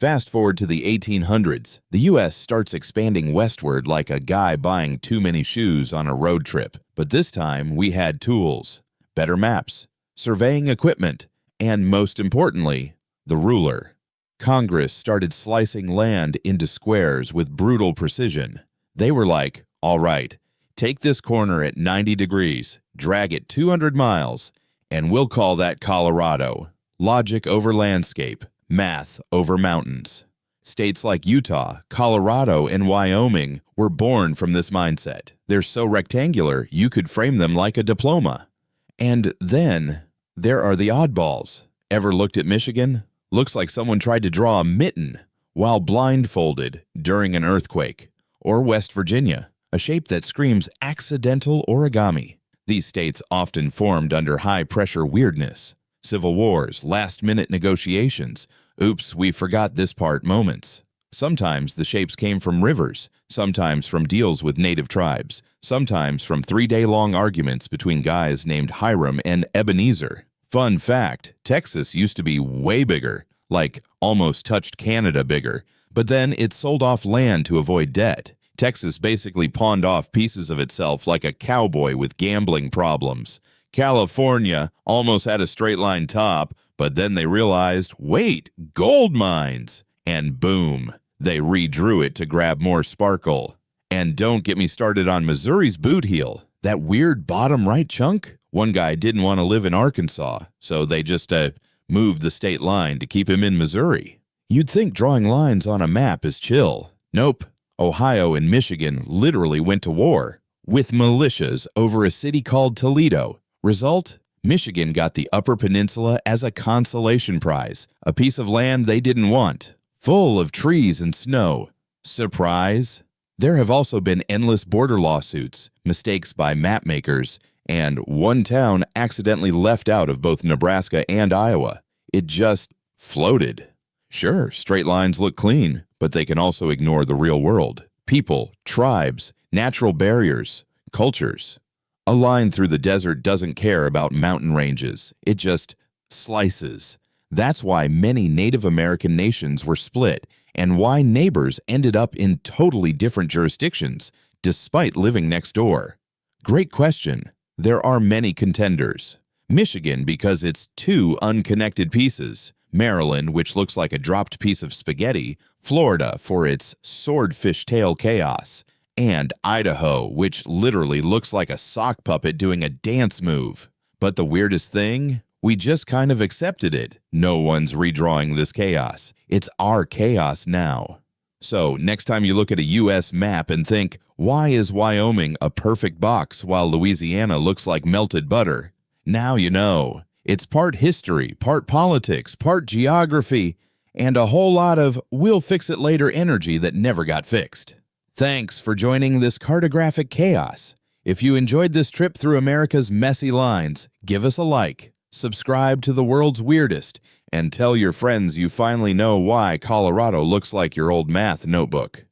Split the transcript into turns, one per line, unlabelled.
Fast forward to the 1800s, the U.S. starts expanding westward like a guy buying too many shoes on a road trip. But this time, we had tools, better maps, surveying equipment, and most importantly, the ruler. Congress started slicing land into squares with brutal precision. They were like, all right, take this corner at 90 degrees, drag it 200 miles, and we'll call that Colorado. Logic over landscape. Math over mountains. States like Utah, Colorado, and Wyoming were born from this mindset. They're so rectangular, you could frame them like a diploma. And then, there are the oddballs. Ever looked at Michigan? Looks like someone tried to draw a mitten while blindfolded during an earthquake. Or West Virginia, a shape that screams accidental origami. These states often formed under high-pressure weirdness. Civil wars, last-minute negotiations, oops, we forgot this part moments. Sometimes the shapes came from rivers, sometimes from deals with native tribes, sometimes from 3-day-long arguments between guys named Hiram and Ebenezer. Fun fact, Texas used to be way bigger, like almost touched Canada bigger, but then it sold off land to avoid debt. Texas basically pawned off pieces of itself like a cowboy with gambling problems. California almost had a straight-line top, but then they realized, wait, gold mines! And boom, they redrew it to grab more sparkle. And don't get me started on Missouri's boot heel. That weird bottom right chunk? One guy didn't want to live in Arkansas, so they just moved the state line to keep him in Missouri. You'd think drawing lines on a map is chill. Nope. Ohio and Michigan literally went to war with militias over a city called Toledo. Result? Michigan got the Upper Peninsula as a consolation prize, a piece of land they didn't want, full of trees and snow. Surprise? There have also been endless border lawsuits, mistakes by mapmakers, and one town accidentally left out of both Nebraska and Iowa. It just floated. Sure, straight lines look clean, but they can also ignore the real world. People, tribes, natural barriers, cultures. A line through the desert doesn't care about mountain ranges. It just slices. That's why many Native American nations were split and why neighbors ended up in totally different jurisdictions despite living next door. Great question. There are many contenders. Michigan because it's two unconnected pieces. Maryland, which looks like a dropped piece of spaghetti. Florida for its swordfish tail chaos. And Idaho, which literally looks like a sock puppet doing a dance move. But the weirdest thing? We just kind of accepted it. No one's redrawing this chaos. It's our chaos now. So, next time you look at a U.S. map and think, why is Wyoming a perfect box while Louisiana looks like melted butter? Now you know. It's part history, part politics, part geography, and a whole lot of we'll-fix-it-later energy that never got fixed. Thanks for joining this cartographic chaos. If you enjoyed this trip through America's messy lines, give us a like, subscribe to the world's weirdest, and tell your friends you finally know why Colorado looks like your old math notebook.